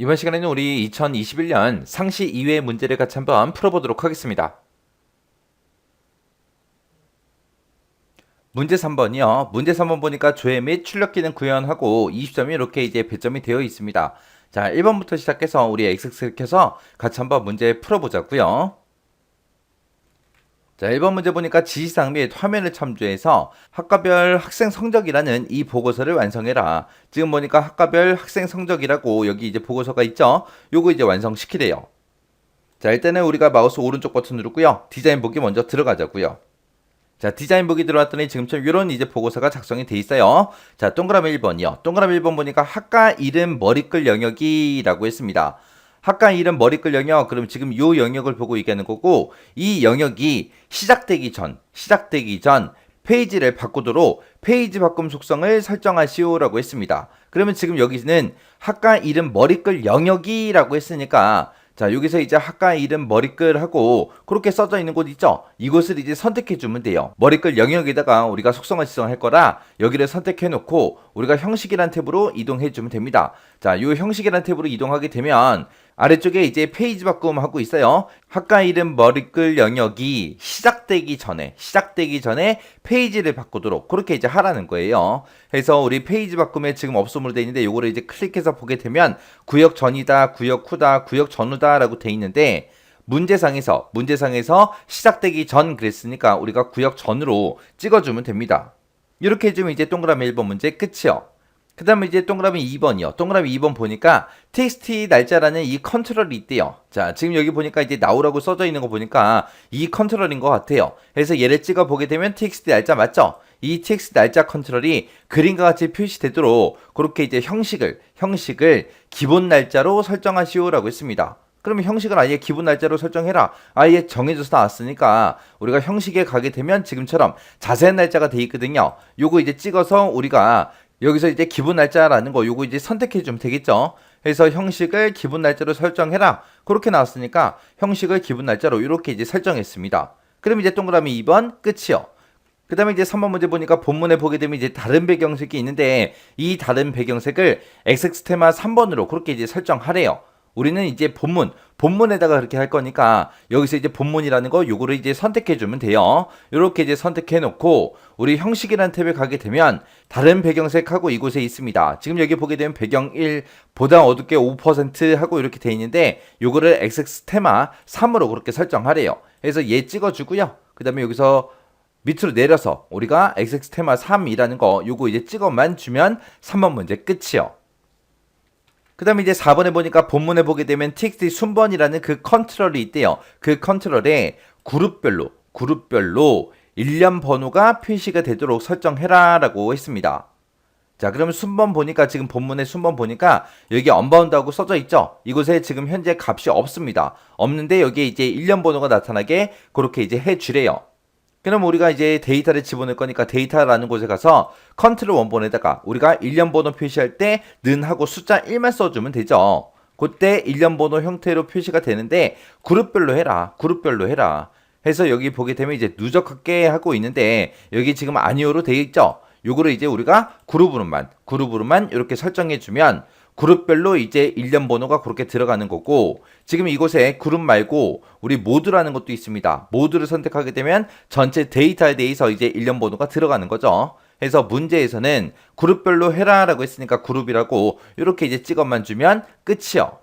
이번 시간에는 우리 2021년 상시 이외의 문제를 같이 한번 풀어보도록 하겠습니다. 문제 3번이요. 문제 3번 보니까 조회 및 출력기능 구현하고 20점이 이렇게 이제 배점이 되어 있습니다. 자, 1번부터 시작해서 우리 엑셀을 켜서 같이 한번 문제 풀어보자고요. 자, 1번 문제 보니까 지시사항 및 화면을 참조해서 학과별 학생 성적이라는 이 보고서를 완성해라. 지금 보니까 학과별 학생 성적이라고 여기 이제 보고서가 있죠? 요거 이제 완성시키래요. 자, 일단은 우리가 마우스 오른쪽 버튼 누르고요. 디자인 보기 먼저 들어가자고요. 자, 디자인 보기 들어왔더니 지금처럼 이런 이제 보고서가 작성이 돼 있어요. 자, 동그라미 1번이요. 동그라미 1번 보니까 학과 이름 머리글 영역이라고 했습니다. 학과 이름 머리글 영역, 그럼 지금 요 영역을 보고 얘기하는 거고, 이 영역이 시작되기 전 페이지를 바꾸도록 페이지 바꿈 속성을 설정하시오라고 했습니다. 그러면 지금 여기는 학과 이름 머리글 영역이라고 했으니까 자, 여기서 이제 학과 이름 머리글하고 그렇게 써져 있는 곳 있죠? 이곳을 이제 선택해 주면 돼요. 머리글 영역에다가 우리가 속성을 지정할 거라 여기를 선택해 놓고 우리가 형식이란 탭으로 이동해 주면 됩니다. 자, 요 형식이란 탭으로 이동하게 되면 아래쪽에 이제 페이지 바꿈 하고 있어요. 학과 이름 머리글 영역이 시작되기 전에 페이지를 바꾸도록 그렇게 이제 하라는 거예요. 그래서 우리 페이지 바꿈에 지금 없음으로 되어 있는데 요거를 이제 클릭해서 보게 되면 구역 전이다, 구역 후다, 구역 전후다 라고 되어 있는데 문제상에서 시작되기 전 그랬으니까 우리가 구역 전으로 찍어주면 됩니다. 이렇게 해주면 이제 동그라미 1번 문제 끝이요. 그 다음에 이제 동그라미 2번이요. 동그라미 2번 보니까 txt 날짜라는 이 컨트롤이 있대요. 자, 지금 여기 보니까 이제 나오라고 써져 있는 거 보니까 이 컨트롤인 것 같아요. 그래서 얘를 찍어 보게 되면 txt 날짜 맞죠? 이 txt 날짜 컨트롤이 그림과 같이 표시되도록 그렇게 이제 형식을 기본 날짜로 설정하시오라고 했습니다. 그러면 형식을 아예 기본 날짜로 설정해라. 아예 정해져서 나왔으니까 우리가 형식에 가게 되면 지금처럼 자세한 날짜가 돼 있거든요. 요거 이제 찍어서 우리가 여기서 이제 기본 날짜라는 거 요거 이제 선택해 주면 되겠죠. 그래서 형식을 기본 날짜로 설정해라. 그렇게 나왔으니까 형식을 기본 날짜로 이렇게 이제 설정했습니다. 그럼 이제 동그라미 2번 끝이요. 그 다음에 이제 3번 문제 보니까 본문에 보게 되면 이제 다른 배경색이 있는데 이 다른 배경색을 XX 테마 3번으로 그렇게 이제 설정하래요. 우리는 이제 본문에다가 그렇게 할 거니까 여기서 이제 본문이라는 거 요거를 이제 선택해 주면 돼요. 요렇게 이제 선택해 놓고 우리 형식이라는 탭에 가게 되면 다른 배경색하고 이곳에 있습니다. 지금 여기 보게 되면 배경 1 보다 어둡게 5% 하고 이렇게 돼 있는데 요거를 XX 테마 3으로 그렇게 설정하래요. 그래서 얘 찍어 주고요. 그다음에 여기서 밑으로 내려서 우리가 XX 테마 3이라는 거 요거 이제 찍어만 주면 3번 문제 끝이요. 그 다음에 이제 4번에 보니까 본문에 보게 되면 txt 순번이라는 그 컨트롤이 있대요. 그 컨트롤에 그룹별로 일련 번호가 표시가 되도록 설정해라 라고 했습니다. 자, 그러면 순번 보니까 지금 본문의 순번 보니까 여기 언바운드하고 써져 있죠. 이곳에 지금 현재 값이 없습니다. 없는데 여기에 이제 일련 번호가 나타나게 그렇게 이제 해주래요. 그럼 우리가 이제 데이터를 집어넣을 거니까 데이터라는 곳에 가서 컨트롤 원본에다가 우리가 일련 번호 표시할 때 는 하고 숫자 1만 써주면 되죠. 그때 일련 번호 형태로 표시가 되는데 그룹별로 해라. 해서 여기 보게 되면 이제 누적하게 하고 있는데 여기 지금 아니오로 되어 있죠. 요거를 이제 우리가 그룹으로만 이렇게 설정해 주면 그룹별로 이제 일련 번호가 그렇게 들어가는 거고 지금 이곳에 그룹 말고 우리 모두라는 것도 있습니다. 모두를 선택하게 되면 전체 데이터에 대해서 이제 일련 번호가 들어가는 거죠. 그래서 문제에서는 그룹별로 해라 라고 했으니까 그룹이라고 이렇게 이제 찍어만 주면 끝이요.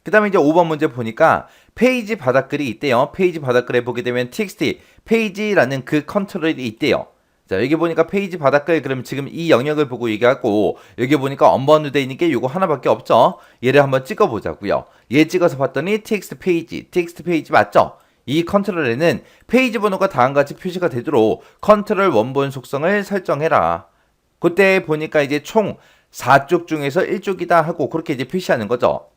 그 다음에 이제 5번 문제 보니까 페이지 바닥글이 있대요. 페이지 바닥글에 보게 되면 txt 페이지라는 그 컨트롤이 있대요. 자, 여기 보니까 페이지 바닥글 그럼 지금 이 영역을 보고 얘기하고 여기 보니까 언바운드 돼 있는 게 요거 하나밖에 없죠. 얘를 한번 찍어 보자고요. 얘 찍어서 봤더니 텍스트 페이지 맞죠? 이 컨트롤에는 페이지 번호가 다음과 같이 표시가 되도록 컨트롤 원본 속성을 설정해라. 그때 보니까 이제 총 4쪽 중에서 1쪽이다 하고 그렇게 이제 표시하는 거죠.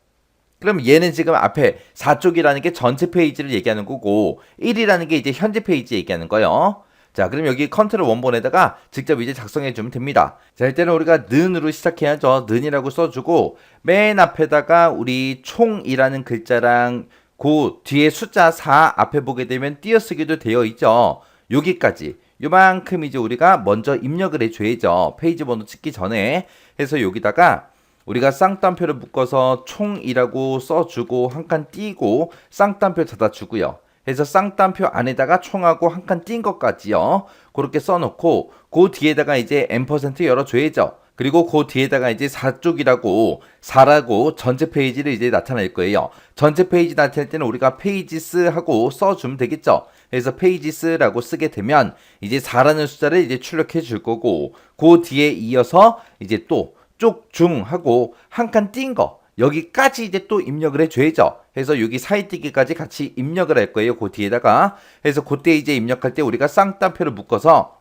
그럼 얘는 지금 앞에 4쪽이라는 게 전체 페이지를 얘기하는 거고 1이라는 게 이제 현재 페이지 얘기하는 거예요. 자, 그럼 여기 컨트롤 원본에다가 직접 이제 작성해 주면 됩니다. 자, 일단은 우리가 는으로 시작해야죠. 는이라고 써주고 맨 앞에다가 우리 총이라는 글자랑 그 뒤에 숫자 4 앞에 보게 되면 띄어쓰기도 되어 있죠. 여기까지 요만큼 이제 우리가 먼저 입력을 해줘야죠. 페이지 번호 찍기 전에. 해서 여기다가 우리가 쌍따옴표를 묶어서 총이라고 써주고 한 칸 띄고 쌍따옴표 닫아주고요. 해서 쌍따옴표 안에다가 총하고 한 칸 띈 것까지요. 그렇게 써놓고 그 뒤에다가 이제 M% 열어줘야죠. 그리고 그 뒤에다가 이제 4쪽이라고 4라고 전체 페이지를 이제 나타낼 거예요. 전체 페이지 나타낼 때는 우리가 페이지스 하고 써주면 되겠죠. 그래서 페이지스라고 쓰게 되면 이제 4라는 숫자를 이제 출력해 줄 거고 그 뒤에 이어서 이제 또 쪽중 하고 한 칸 띈 거 여기까지 이제 또 입력을 해줘야죠. 그래서 여기 사이띄기까지 같이 입력을 할 거예요. 그 뒤에다가. 그래서 그때 이제 입력할 때 우리가 쌍따옴표를 묶어서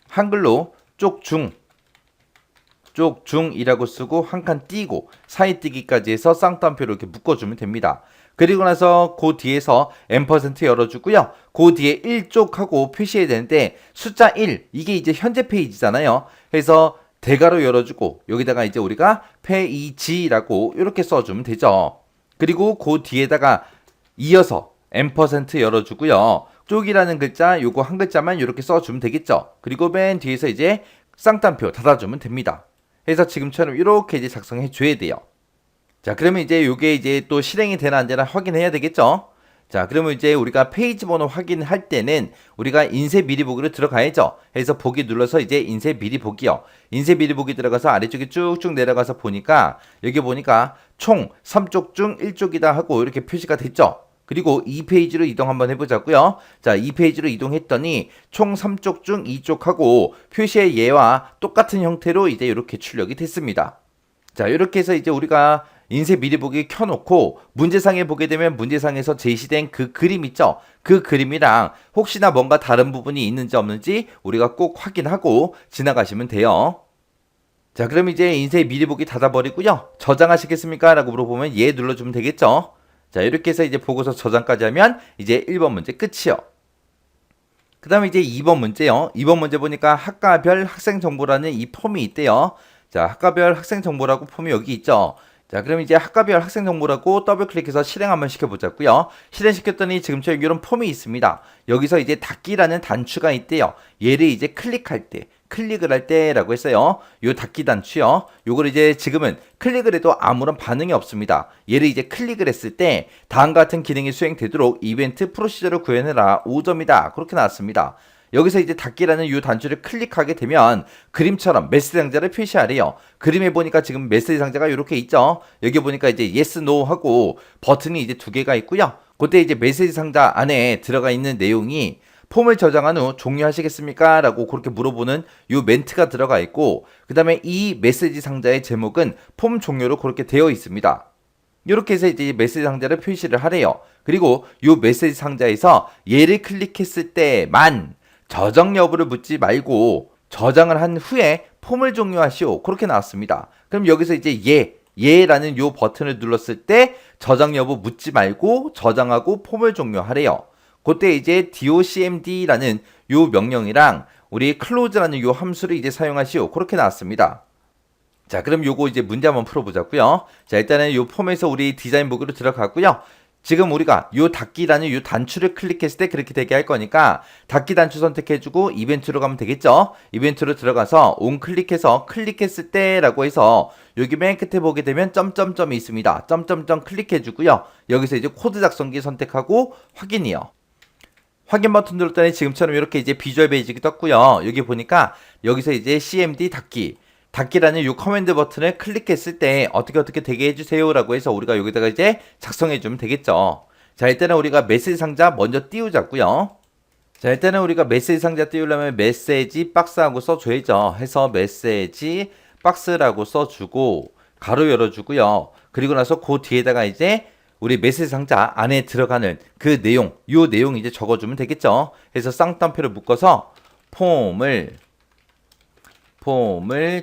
한글로 쪽중이라고 쓰고 한 칸 띄고 사이띄기까지 해서 쌍따옴표로 이렇게 묶어주면 됩니다. 그리고 나서 그 뒤에서 M% 열어주고요. 그 뒤에 1쪽하고 표시해야 되는데 숫자 1 이게 이제 현재 페이지잖아요. 그래서 대괄호 열어주고 여기다가 이제 우리가 페이지라고 이렇게 써주면 되죠. 그리고 그 뒤에다가 이어서 M% 열어주고요. 쪽이라는 글자 요거 한 글자만 이렇게 써주면 되겠죠. 그리고 맨 뒤에서 이제 쌍따옴표 닫아주면 됩니다. 그래서 지금처럼 이렇게 이제 작성해 줘야 돼요. 자, 그러면 이제 요게 이제 또 실행이 되나 안 되나 확인해야 되겠죠. 자, 그러면 이제 우리가 페이지 번호 확인할 때는 우리가 인쇄 미리 보기로 들어가야죠. 해서 보기 눌러서 이제 인쇄 미리 보기요. 인쇄 미리 보기 들어가서 아래쪽에 쭉쭉 내려가서 보니까 여기 보니까 총 3쪽 중 1쪽이다 하고 이렇게 표시가 됐죠. 그리고 2페이지로 이동 한번 해보자고요. 자, 2페이지로 이동했더니 총 3쪽 중 2쪽하고 표시의 예와 똑같은 형태로 이제 이렇게 출력이 됐습니다. 자, 이렇게 해서 이제 우리가 인쇄 미리 보기 켜놓고 문제상에 보게 되면 문제상에서 제시된 그 그림 있죠? 그 그림이랑 혹시나 뭔가 다른 부분이 있는지 없는지 우리가 꼭 확인하고 지나가시면 돼요. 자, 그럼 이제 인쇄 미리 보기 닫아버리고요. 저장하시겠습니까? 라고 물어보면 예 눌러주면 되겠죠? 자, 이렇게 해서 이제 보고서 저장까지 하면 이제 1번 문제 끝이요. 그 다음에 이제 2번 문제요. 2번 문제 보니까 학과별 학생 정보라는 이 폼이 있대요. 자, 학과별 학생 정보라고 폼이 여기 있죠. 자, 그럼 이제 학과별 학생 정보라고 더블 클릭해서 실행 한번 시켜보자고요. 실행시켰더니 지금처럼 이런 폼이 있습니다. 여기서 이제 닫기라는 단추가 있대요. 얘를 이제 클릭을 할 때라고 했어요. 요 닫기 단추요. 요걸 이제 지금은 클릭을 해도 아무런 반응이 없습니다. 얘를 이제 클릭을 했을 때 다음과 같은 기능이 수행되도록 이벤트 프로시저를 구현해라 5점이다. 그렇게 나왔습니다. 여기서 이제 닫기라는 이 단추를 클릭하게 되면 그림처럼 메시지 상자를 표시하래요. 그림에 보니까 지금 메시지 상자가 이렇게 있죠. 여기 보니까 이제 yes, no 하고 버튼이 이제 두 개가 있고요. 그때 이제 메시지 상자 안에 들어가 있는 내용이 폼을 저장한 후 종료하시겠습니까? 라고 그렇게 물어보는 이 멘트가 들어가 있고 그 다음에 이 메시지 상자의 제목은 폼 종료로 그렇게 되어 있습니다. 이렇게 해서 이제 메시지 상자를 표시를 하래요. 그리고 이 메시지 상자에서 얘를 클릭했을 때만 저장 여부를 묻지 말고 저장을 한 후에 폼을 종료하시오. 그렇게 나왔습니다. 그럼 여기서 이제 예라는 요 버튼을 눌렀을 때 저장 여부 묻지 말고 저장하고 폼을 종료하래요. 그때 이제 docmd라는 요 명령이랑 우리 close라는 요 함수를 이제 사용하시오. 그렇게 나왔습니다. 자, 그럼 요거 이제 문제 한번 풀어보자고요. 자, 일단은 요 폼에서 우리 디자인 보기로 들어가고요. 지금 우리가 요 닫기라는 요 단추를 클릭했을 때 그렇게 되게 할 거니까 닫기 단추 선택해주고 이벤트로 가면 되겠죠. 이벤트로 들어가서 온 클릭해서 클릭했을 때라고 해서 여기 맨 끝에 보게 되면 점점점이 있습니다. 점점점 클릭해주고요. 여기서 이제 코드 작성기 선택하고 확인이요. 확인 버튼 눌렀더니 지금처럼 이렇게 이제 비주얼 베이직이 떴고요. 여기 보니까 여기서 이제 cmd 닫기라는 이 커맨드 버튼을 클릭했을 때 어떻게 되게 해주세요 라고 해서 우리가 여기다가 이제 작성해주면 되겠죠. 자, 일단은 우리가 메시지 상자 먼저 띄우자고요. 자, 일단은 우리가 메시지 상자 띄우려면 메시지 박스하고 써줘야죠. 해서 메시지 박스라고 써주고 가로 열어주고요. 그리고 나서 그 뒤에다가 이제 우리 메시지 상자 안에 들어가는 그 내용, 요 내용 이제 적어주면 되겠죠. 해서 쌍따옴표를 묶어서 폼을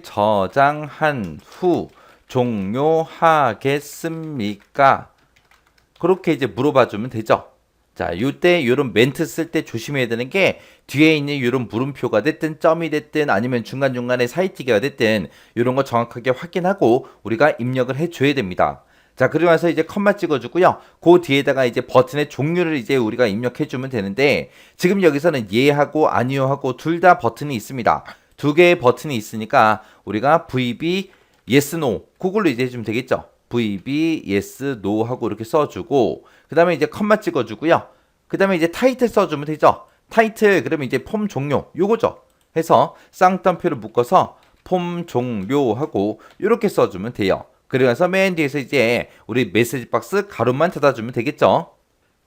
저장한 후 종료하겠습니까? 그렇게 이제 물어봐주면 되죠. 자, 요때 요런 멘트 쓸 때 조심해야 되는 게 뒤에 있는 요런 물음표가 됐든 점이 됐든 아니면 중간중간에 사이티가 됐든 요런 거 정확하게 확인하고 우리가 입력을 해줘야 됩니다. 자, 그리고 나서 이제 컴마 찍어주고요. 그 뒤에다가 이제 버튼의 종류를 이제 우리가 입력해주면 되는데 지금 여기서는 예하고 아니요 하고 둘 다 버튼이 있습니다. 두 개의 버튼이 있으니까 우리가 VB yes, no 그걸로 이제 해주면 되겠죠. VB, yes, no 하고 이렇게 써주고 그 다음에 이제 컴마 찍어주고요. 그 다음에 이제 타이틀 써주면 되죠. 타이틀 그러면 이제 폼 종료 요거죠. 해서 쌍따옴표를 묶어서 폼 종료하고 이렇게 써주면 돼요. 그러면서 맨 뒤에서 이제 우리 메시지 박스 가로만 닫아주면 되겠죠.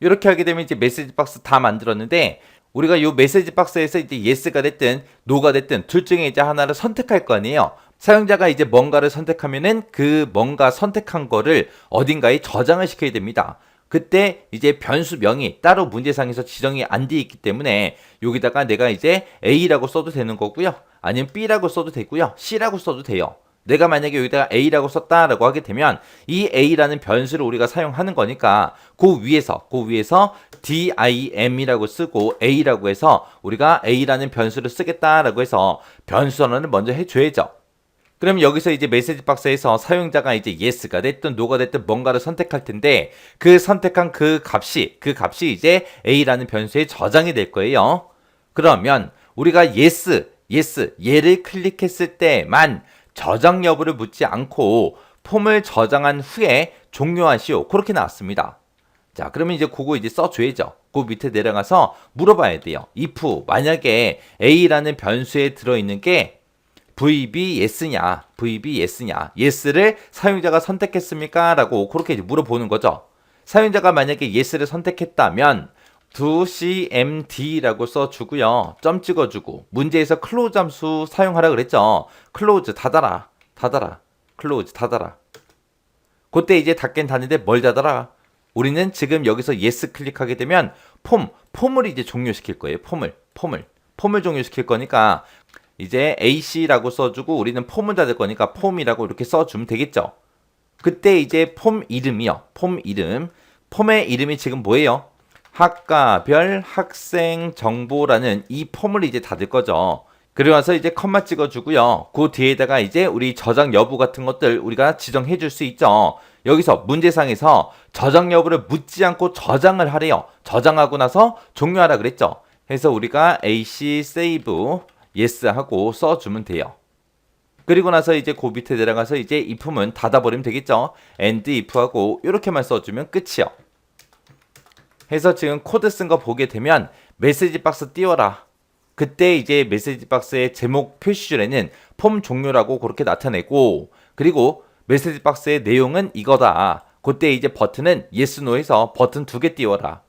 이렇게 하게 되면 이제 메시지 박스 다 만들었는데 우리가 이 메시지 박스에서 이제 yes가 됐든 no가 됐든 둘 중에 이제 하나를 선택할 거 아니에요. 사용자가 이제 뭔가를 선택하면은 그 뭔가 선택한 거를 어딘가에 저장을 시켜야 됩니다. 그때 이제 변수명이 따로 문제상에서 지정이 안 돼 있기 때문에 여기다가 내가 이제 A라고 써도 되는 거고요. 아니면 B라고 써도 되고요. C라고 써도 돼요. 내가 만약에 여기다가 A라고 썼다라고 하게 되면 이 A라는 변수를 우리가 사용하는 거니까 그 위에서 dim이라고 쓰고 A라고 해서 우리가 A라는 변수를 쓰겠다라고 해서 변수 선언을 먼저 해줘야죠. 그럼 여기서 이제 메시지 박스에서 사용자가 이제 yes가 됐든 no가 됐든 뭔가를 선택할 텐데 그 선택한 그 값이 이제 A라는 변수에 저장이 될 거예요. 그러면 우리가 yes 얘를 클릭했을 때만 저장 여부를 묻지 않고 폼을 저장한 후에 종료하시오. 그렇게 나왔습니다. 자, 그러면 이제 그거 이제 써줘야죠. 그 밑에 내려가서 물어봐야 돼요. if 만약에 A라는 변수에 들어있는 게 VB yes냐, yes를 사용자가 선택했습니까? 라고 그렇게 이제 물어보는 거죠. 사용자가 만약에 yes를 선택했다면 doCMD라고 써주고요. 점 찍어주고 문제에서 close 함수 사용하라 그랬죠. close 닫아라. close 닫아라. 그때 이제 닫긴 닫는데 뭘 닫아라? 우리는 지금 여기서 yes 클릭하게 되면 폼을 이제 종료시킬 거예요. 폼을 종료시킬 거니까 이제 AC라고 써주고 우리는 폼을 닫을 거니까 폼이라고 이렇게 써주면 되겠죠. 그때 이제 폼 이름이요. 폼의 이름이 지금 뭐예요? 학과별 학생 정보라는 이 폼을 이제 닫을 거죠. 그리고 나서 이제 컴마 찍어주고요. 그 뒤에다가 이제 우리 저장 여부 같은 것들 우리가 지정해 줄 수 있죠. 여기서 문제상에서 저장 여부를 묻지 않고 저장을 하래요. 저장하고 나서 종료하라 그랬죠. 해서 우리가 AC save yes 하고 써주면 돼요. 그리고 나서 이제 그 밑에 내려가서 이제 if는 닫아버리면 되겠죠. and if 하고 이렇게만 써주면 끝이요. 해서 지금 코드 쓴 거 보게 되면 메시지 박스 띄워라. 그때 이제 메시지 박스의 제목 표시줄에는 폼 종료라고 그렇게 나타내고 그리고 메시지 박스의 내용은 이거다. 그때 이제 버튼은 yes, no에서 버튼 2개 띄워라.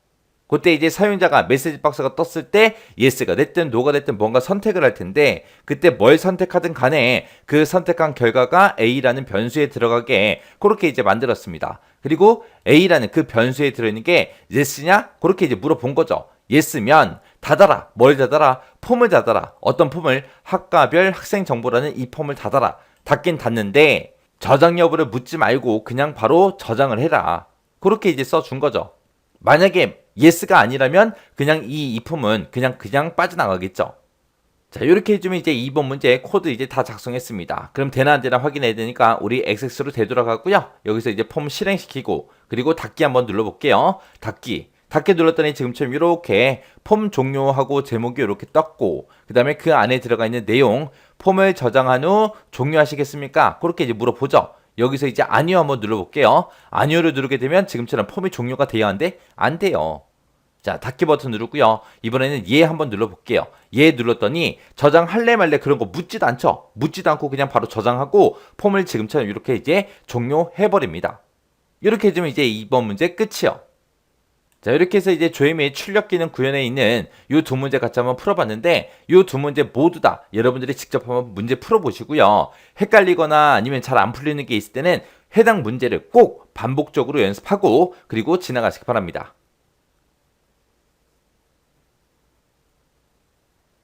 그때 이제 사용자가 메시지 박스가 떴을 때 yes가 됐든 no가 됐든 뭔가 선택을 할 텐데 그때 뭘 선택하든 간에 그 선택한 결과가 A라는 변수에 들어가게 그렇게 이제 만들었습니다. 그리고 A라는 그 변수에 들어있는 게 yes냐? 그렇게 이제 물어본 거죠. yes면 닫아라. 뭘 닫아라? 폼을 닫아라. 어떤 폼을? 학과별 학생 정보라는 이 폼을 닫아라. 닫긴 닫는데 저장 여부를 묻지 말고 그냥 바로 저장을 해라. 그렇게 이제 써준 거죠. 만약에 yes가 아니라면 그냥 이 폼은 그냥 빠져나가겠죠. 자, 이렇게 해주면 이제 2번 문제 코드 이제 다 작성했습니다. 그럼 되나 안 되나 확인해야 되니까 우리 XX로 되돌아가고요. 여기서 이제 폼 실행시키고 그리고 닫기 한번 눌러볼게요. 닫기 눌렀더니 지금처럼 이렇게 폼 종료하고 제목이 이렇게 떴고 그 다음에 그 안에 들어가 있는 내용 폼을 저장한 후 종료하시겠습니까? 그렇게 이제 물어보죠. 여기서 이제 아니요 한번 눌러볼게요. 아니요를 누르게 되면 지금처럼 폼이 종료가 돼야 하는데 안 돼요. 자, 닫기 버튼 누르고요. 이번에는 예 한번 눌러볼게요. 예 눌렀더니 저장할래 말래 그런 거 묻지도 않죠. 묻지도 않고 그냥 바로 저장하고 폼을 지금처럼 이렇게 이제 종료해버립니다. 이렇게 해주면 이제 2번 문제 끝이요. 자, 이렇게 해서 이제 조이미의 출력 기능 구현에 있는 이 두 문제 같이 한번 풀어봤는데 이 두 문제 모두 다 여러분들이 직접 한번 문제 풀어보시고요. 헷갈리거나 아니면 잘 안 풀리는 게 있을 때는 해당 문제를 꼭 반복적으로 연습하고 그리고 지나가시기 바랍니다.